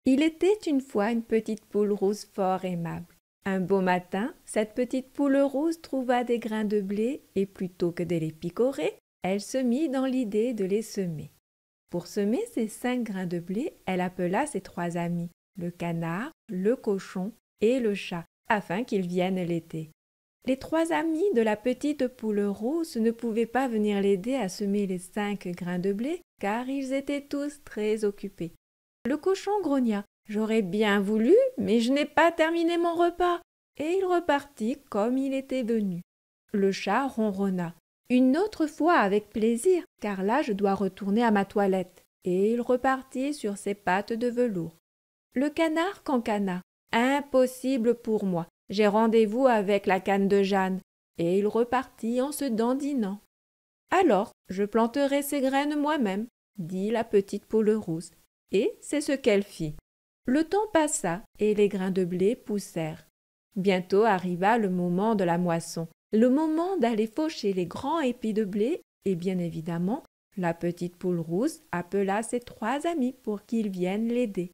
Il était une fois une petite poule rousse fort aimable. Un beau matin, cette petite poule rousse trouva des grains de blé et plutôt que de les picorer, elle se mit dans l'idée de les semer. Pour semer ces 5 grains de blé, elle appela ses 3 amis, le canard, le cochon et le chat, afin qu'ils viennent l'aider. Les 3 amis de la petite poule rousse ne pouvaient pas venir l'aider à semer les 5 grains de blé, car ils étaient tous très occupés. Le cochon grogna. « J'aurais bien voulu, mais je n'ai pas terminé mon repas. » Et il repartit comme il était venu. Le chat ronronna. « Une autre fois avec plaisir, car là je dois retourner à ma toilette. » Et il repartit sur ses pattes de velours. Le canard cancana. « Impossible pour moi, j'ai rendez-vous avec la canne de Jeanne. » Et il repartit en se dandinant. « Alors, je planterai ces graines moi-même, » dit la petite poule rousse. Et c'est ce qu'elle fit. Le temps passa et les grains de blé poussèrent. Bientôt arriva le moment de la moisson, le moment d'aller faucher les grands épis de blé, et bien évidemment, la petite poule rousse appela ses 3 amis pour qu'ils viennent l'aider.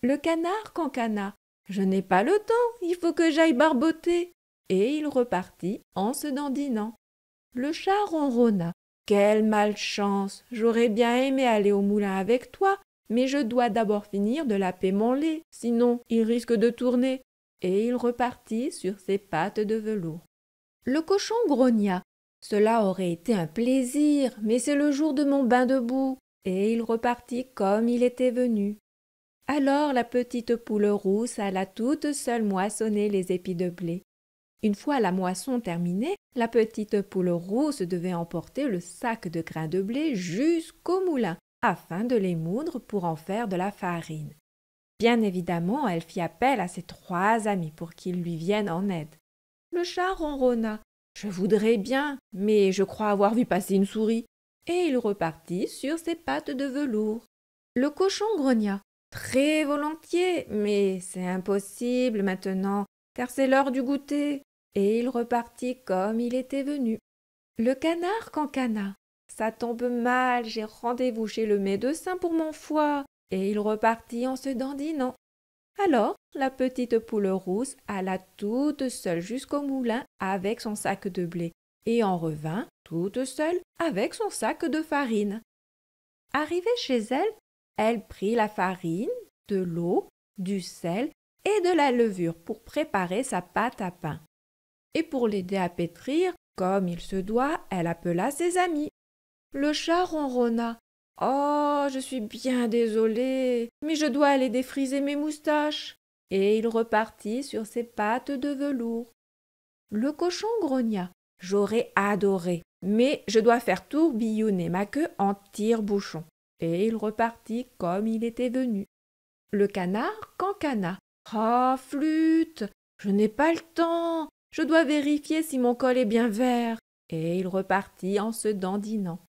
Le canard cancana. « Je n'ai pas le temps, il faut que j'aille barboter. » Et il repartit en se dandinant. Le chat ronronna. « Quelle malchance! J'aurais bien aimé aller au moulin avec toi, mais je dois d'abord finir de laper mon lait, sinon il risque de tourner. » Et il repartit sur ses pattes de velours. Le cochon grogna. « Cela aurait été un plaisir, mais c'est le jour de mon bain de boue. » Et il repartit comme il était venu. Alors la petite poule rousse alla toute seule moissonner les épis de blé. Une fois la moisson terminée, la petite poule rousse devait emporter le sac de grains de blé jusqu'au moulin, afin de les moudre pour en faire de la farine. Bien évidemment, elle fit appel à ses 3 amis pour qu'ils lui viennent en aide. Le chat ronronna. « Je voudrais bien, mais je crois avoir vu passer une souris. » Et il repartit sur ses pattes de velours. Le cochon grogna. « Très volontiers, mais c'est impossible maintenant, car c'est l'heure du goûter. » Et il repartit comme il était venu. Le canard cancana. « Ça tombe mal, j'ai rendez-vous chez le médecin pour mon foie. » Et il repartit en se dandinant. Alors la petite poule rousse alla toute seule jusqu'au moulin avec son sac de blé et en revint toute seule avec son sac de farine. Arrivée chez elle, elle prit la farine, de l'eau, du sel et de la levure pour préparer sa pâte à pain. Et pour l'aider à pétrir, comme il se doit, elle appela ses amis. Le chat ronronna. « Oh, je suis bien désolé, mais je dois aller défriser mes moustaches. » Et il repartit sur ses pattes de velours. Le cochon grogna. « J'aurais adoré, mais je dois faire tourbillonner ma queue en tire-bouchon. » Et il repartit comme il était venu. Le canard cancana. « Ah, flûte, je n'ai pas le temps, je dois vérifier si mon col est bien vert. » Et il repartit en se dandinant.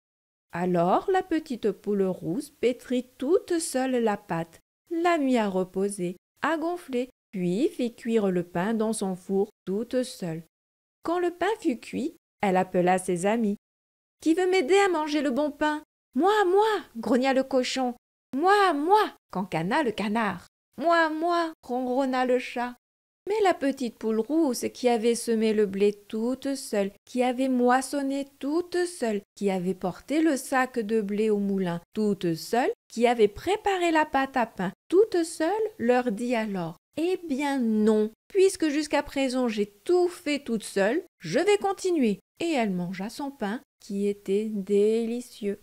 Alors la petite poule rousse pétrit toute seule la pâte, la mit à reposer, à gonfler, puis fit cuire le pain dans son four toute seule. Quand le pain fut cuit, elle appela ses amis. « Qui veut m'aider à manger le bon pain ?»« Moi, moi !» grogna le cochon. « Moi, moi !» cancana le canard. « Moi !» ronronna le chat. Mais la petite poule rousse qui avait semé le blé toute seule, qui avait moissonné toute seule, qui avait porté le sac de blé au moulin toute seule, qui avait préparé la pâte à pain toute seule, leur dit alors « Eh bien non, puisque jusqu'à présent j'ai tout fait toute seule, je vais continuer. » Et elle mangea son pain qui était délicieux.